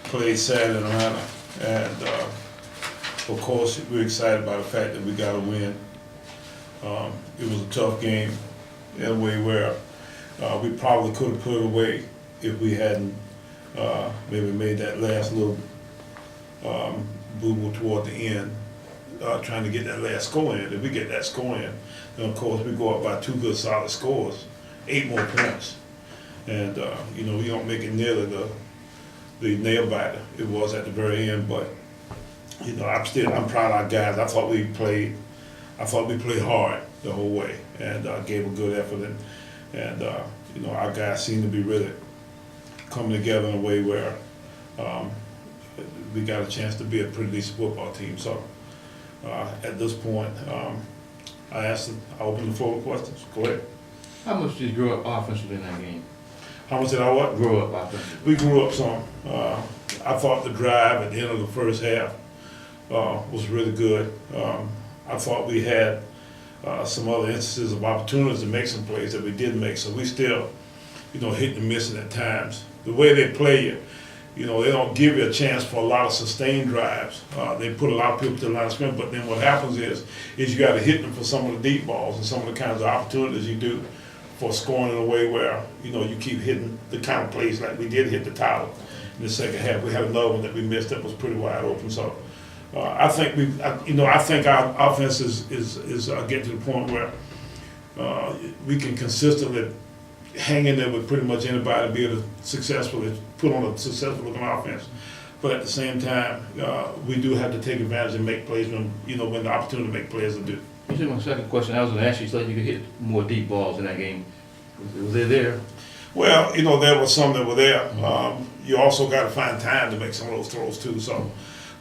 played Saturday in Atlanta, and of course we're excited by the fact that we got a win. It was a tough game in a way where we probably could have put it away if we hadn't maybe made that last little boo-boo toward the end, trying to get that last score in. If we get that score in, then of course we go up by 2 good solid scores, 8 more points, and we don't make it nearly the nail biter it was at the very end. But I'm proud of our guys. I thought we played hard the whole way and gave a good effort, and our guys seem to be really coming together in a way where we got a chance to be a pretty decent football team. So at this point, I open the floor to questions. Go ahead. How much did you grow up offensively in that game? How much did I what? Grow up offensively. We grew up some. I thought the drive at the end of the first half was really good. I thought we had some other instances of opportunities to make some plays that we didn't make. So we still, hitting and missing at times. The way they play you, they don't give you a chance for a lot of sustained drives. They put a lot of people to the line of scrimmage, but then what happens is you got to hit them for some of the deep balls and some of the kinds of opportunities you do for scoring in a way where, you keep hitting the kind of plays like we did hit the Tyler in the second half. We had another one that we missed that was pretty wide open. So I think I think our offense is getting to the point where we can consistently hang in there with pretty much anybody to be able to successfully put on a successful looking offense. But at the same time, we do have to take advantage and make plays when the opportunity to make plays are due. You said my second question, I was going to ask you, so you could hit more deep balls in that game. Was they there? Well, there were some that were there. You also got to find time to make some of those throws too. So,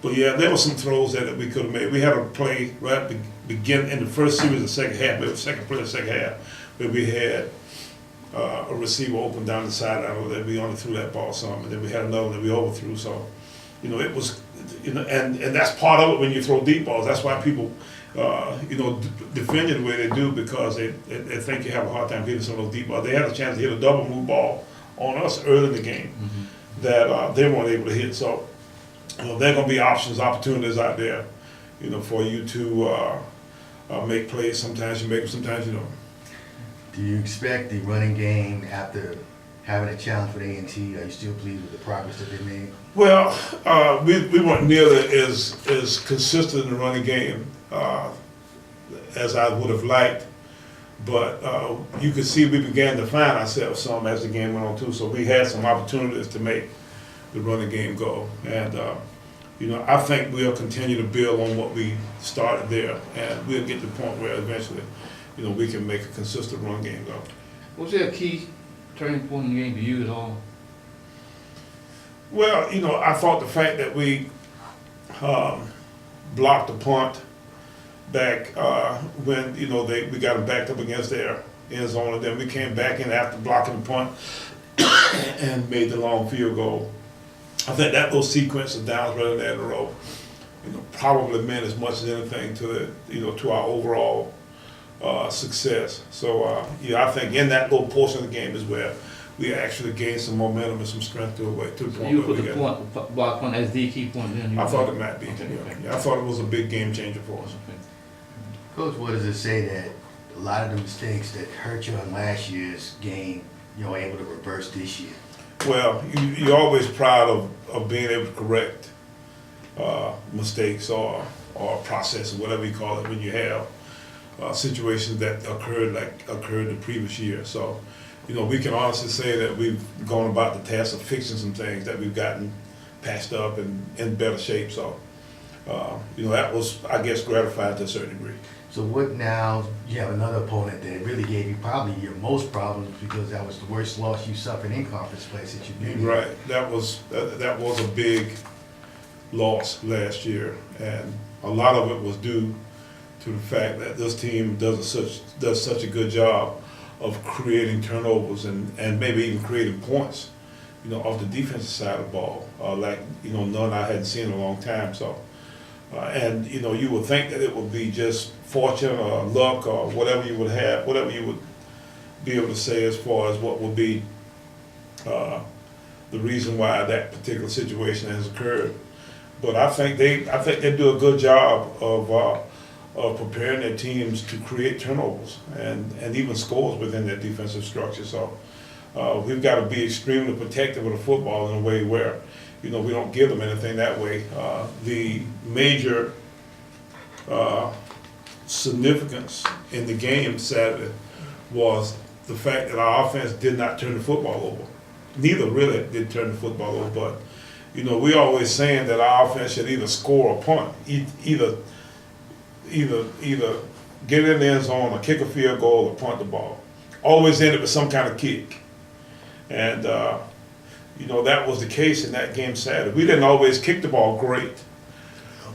but yeah, there were some throws that we could have made. We had a play right at the beginning in the first series of the second half, maybe the second play of the second half, where we had a receiver open down the sideline that we only threw that ball some, and then we had another that we overthrew. So, it was, and that's part of it when you throw deep balls. That's why people, defend you the way they do, because they think you have a hard time hitting some of those deep balls. They had a chance to hit a double move ball on us early in the game that they weren't able to hit. So, there are going to be opportunities out there, for you to make plays. Sometimes you make them, sometimes you don't. Do you expect the running game after having a challenge with A&T? Are you still pleased with the progress that they made? Well, we weren't nearly as consistent in the running game as I would have liked, but you could see we began to find ourselves some as the game went on too. So we had some opportunities to make the running game go, and I think we'll continue to build on what we started there, and we'll get to the point where eventually, we can make a consistent run game go. Was there a key turning point in the game to you at all? Well, I thought the fact that we blocked the punt back when we got them backed up against their end zone, and then we came back in after blocking the punt and made the long field goal. I think that little sequence of downs running there in a row, probably meant as much as anything to to our overall success. So I think in that little portion of the game is where we actually gained some momentum and some strength to the point. So you put the block punt as the key point then? I thought it might be. Okay. Yeah, I thought it was a big game changer for us. Okay. Coach, what does it say that a lot of the mistakes that hurt you in last year's game, you're able to reverse this year? Well, you're always proud of being able to correct mistakes or process or whatever you call it when you have situations that occurred the previous year. So, we can honestly say that we've gone about the task of fixing some things that we've gotten patched up and in better shape. So, that was, I guess, gratifying to a certain degree. So what now, you have another opponent that really gave you probably your most problems because that was the worst loss you suffered in conference play since you've been here. Right, that was a big loss last year, and a lot of it was due to the fact that this team does such a good job of creating turnovers and maybe even creating points, off the defensive side of the ball, like none I hadn't seen in a long time. So, and you would think that it would be just fortune or luck or whatever you would be able to say as far as what would be the the reason why that particular situation has occurred. But I think they do a good job of preparing their teams to create turnovers and even scores within their defensive structure. So we've got to be extremely protective of the football in a way where, we don't give them anything that way. The major significance in the game Saturday was the fact that our offense did not turn the football over. Neither really did turn the football over, but we always saying that our offense should either score or punt, either get in the end zone or kick a field goal or punt the ball. Always ended with some kind of kick, and that was the case in that game Saturday. We didn't always kick the ball great,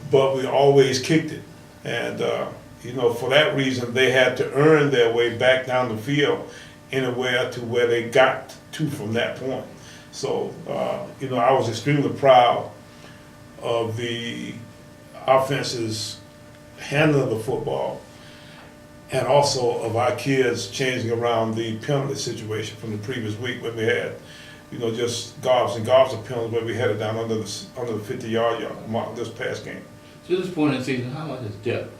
but we always kicked it, and for that reason they had to earn their way back down the field in a way to where they got to from that point. So, I was extremely proud of the offense's handling of the football and also of our kids changing around the penalty situation from the previous week when we had, just gobs and gobs of penalties where we had it down under the 50-yard mark this past game. So at this point in the season, how much is depth?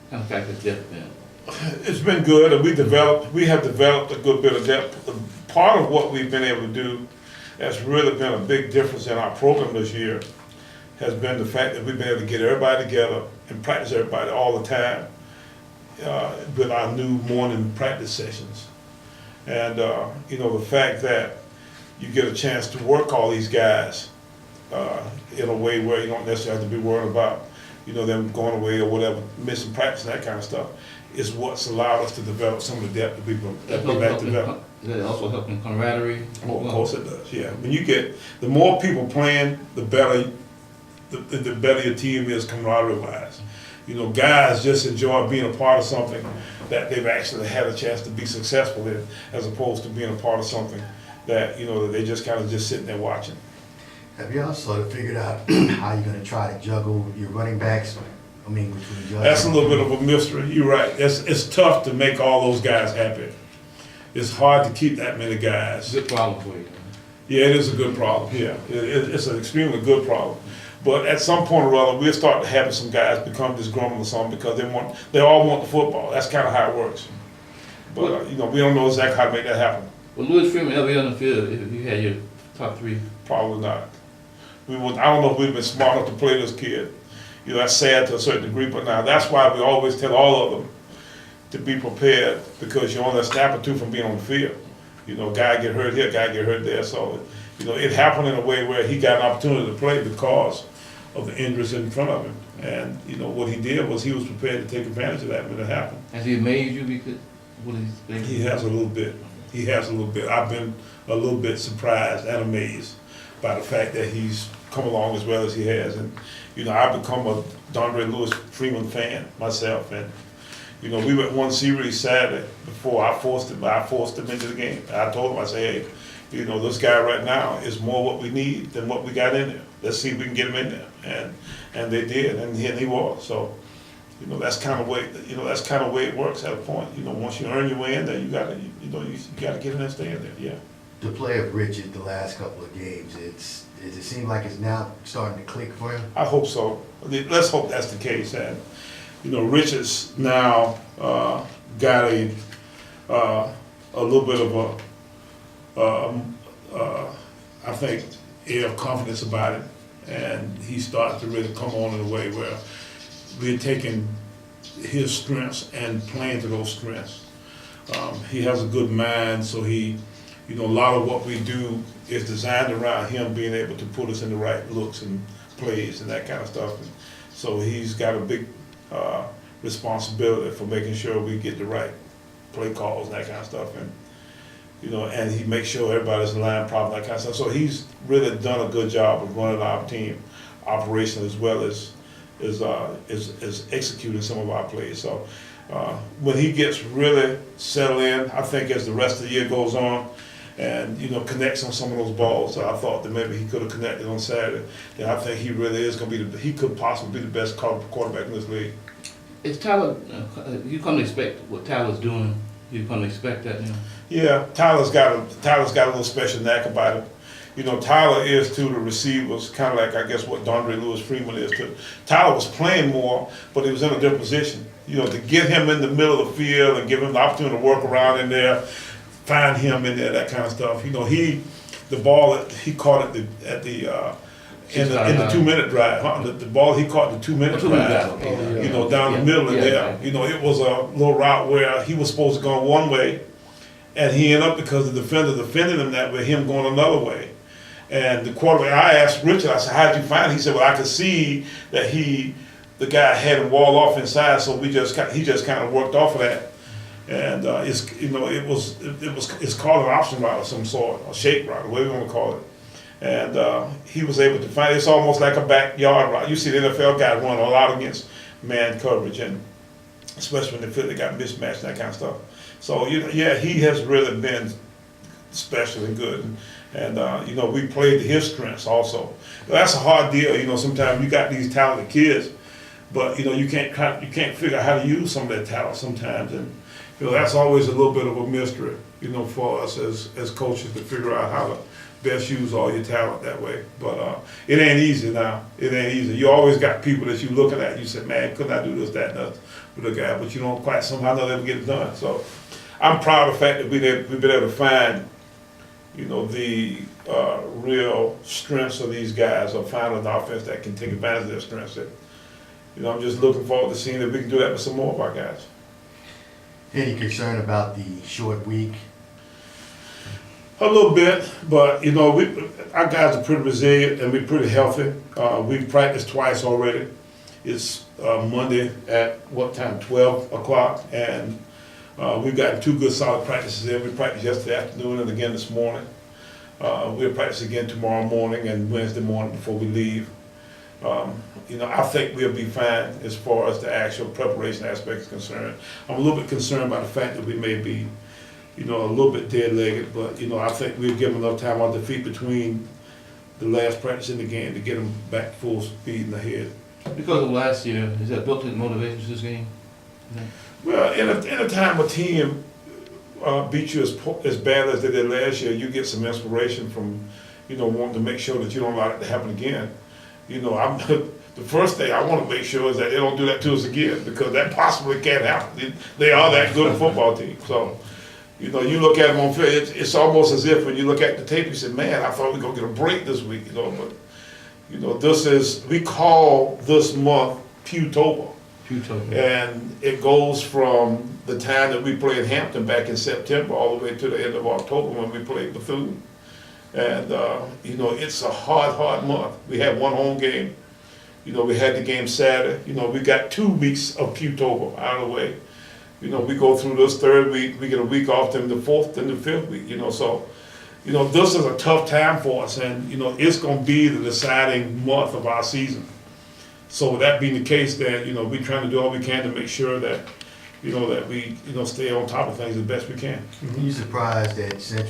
How much factor has depth been? It's been good, and we have developed a good bit of depth. Part of what we've been able to do that's really been a big difference in our program this year has been the fact that we've been able to get everybody together and practice everybody all the time with our new morning practice sessions. And, the fact that you get a chance to work all these guys in a way where you don't necessarily have to be worried about, them going away or whatever, missing practice and that kind of stuff, is what's allowed us to develop some of the depth that we've developed. Does that also help in camaraderie? Oh, of course it does, yeah. When you get, the more people playing, the better your team is camaraderie-wise. Guys just enjoy being a part of something that they've actually had a chance to be successful in, as opposed to being a part of something that, that they just kind of just sitting there watching. Have you also figured out how you're gonna try to juggle your running backs? Between That's a little bit of a mystery. You're right. It's tough to make all those guys happy. It's hard to keep that many guys. Good problem for you. Yeah, it is a good problem. Yeah, it's an extremely good problem. But at some point or other, we'll start having some guys become disgruntled or something because they all want the football. That's kind of how it works. But we don't know exactly how to make that happen. Will Louis Freeman ever be on the field if you had your top three? Probably not. I don't know if we've been smart enough to play this kid. That's sad to a certain degree, but now that's why we always tell all of them to be prepared, because you're only a snap or two from being on the field. Guy get hurt here, guy get hurt there. So, it happened in a way where he got an opportunity to play because of the injuries in front of him. And, what he did was he was prepared to take advantage of that when it happened. Has he amazed you because what he's thinking? He has a little bit. I've been a little bit surprised and amazed by the fact that he's come along as well as he has. And, I've become a Dondre Lewis Freeman fan myself. And, we went one series Saturday before I forced him into the game. I told him, I said, hey, this guy right now is more what we need than what we got in there. Let's see if we can get him in there. And they did, and he was. So, that's kind of way, that's kind of way it works at a point. Once you earn your way in there, you gotta get in there and stay in there, yeah. The play of Richard the last couple of games, does it seem like it's now starting to click for him? I hope so. Let's hope that's the case. And Richard's now got a little bit of I think, air of confidence about it, and he's starting to really come on in a way where we're taking his strengths and playing to those strengths. He has a good mind, so he. A lot of what we do is designed around him being able to put us in the right looks and plays and that kind of stuff. And so he's got a big responsibility for making sure we get the right play calls and that kind of stuff. And and he makes sure everybody's in line properly, that kind of stuff. So he's really done a good job of running our team operational as well as executing some of our plays. So when he gets really settled in, I think as the rest of the year goes on, and connects on some of those balls that I thought that maybe he could have connected on Saturday, then I think he really is going to be he could possibly be the best quarterback in this league. Is Tyler, you come to expect what Tyler's doing, you come to expect that now? Yeah, Tyler's got a little special knack about him. You know, Tyler is to the receivers, kind of like, I guess, what Dondre Lewis-Freeman is to. Tyler was playing more, but he was in a different position. You know, to get him in the middle of the field and give him the opportunity to work around in there, find him in there, that kind of stuff. You know, the ball that he caught in the 2-minute drive, huh? The ball he caught in the 2-minute drive, you know, down the middle of there. You know, it was a little route where he was supposed to go one way, and he ended up, because the defender defended him that way, him going another way. And the quarterback, I asked Richard, I said, how'd you find it? He said, well, I could see that the guy had him wall off inside, so he just kind of worked off of that. And it's called an option route of some sort, a shake route, whatever you want to call it. And he was able to find it. It's almost like a backyard route. You see the NFL guys run a lot against man coverage, and especially when they feel they got mismatched and that kind of stuff. So, yeah, he has really been special and good. And we played to his strengths also. That's a hard deal. You know, sometimes you got these talented kids, but you can't figure out how to use some of that talent sometimes. And that's always a little bit of a mystery, for us as coaches to figure out how to best use all your talent that way. But it ain't easy now. It ain't easy. You always got people that you looking at. You say, man, couldn't I do this, that, and that with a guy? But you don't quite somehow not ever get it done. So I'm proud of the fact that we've been able to find the real strengths of these guys, or find an offense that can take advantage of their strengths. I'm just looking forward to seeing if we can do that with some more of our guys. Any concern about the short week? A little bit, but our guys are pretty resilient and we're pretty healthy. We've practiced twice already. It's Monday at what time? 12 o'clock, and we've gotten 2 good solid practices in. We practiced yesterday afternoon and again this morning. We'll practice again tomorrow morning and Wednesday morning before we leave. I think we'll be fine as far as the actual preparation aspect is concerned. I'm a little bit concerned by the fact that we may be, a little bit dead-legged, but, I think we'll give them enough time on the feet between the last practice and the game to get them back full speed and ahead. Because of last year, is that built in motivation for this game? No. Well, in a time a team beat you as bad as they did last year, you get some inspiration from, wanting to make sure that you don't allow it to happen again. The first thing I want to make sure is that they don't do that to us again, because that possibly can't happen. They are that good a football team. So, you look at them on field, it's almost as if when you look at the tape, you say, man, I thought we were going to get a break this week, but, we call this month Pewtober. And it goes from the time that we played Hampton back in September all the way to the end of October when we played Bethune. And, it's a hard month. We had 1 home game. We had the game Saturday. We got 2 weeks of Pewtober out of the way. We go through this 3rd week, we get a week off, then the 4th, then the 5th week, so, this is a tough time for us, and, it's going to be the deciding month of our season. So with that being the case, then, we're trying to do all we can to make sure that, that we, stay on top of things as best we can. Are you surprised that Central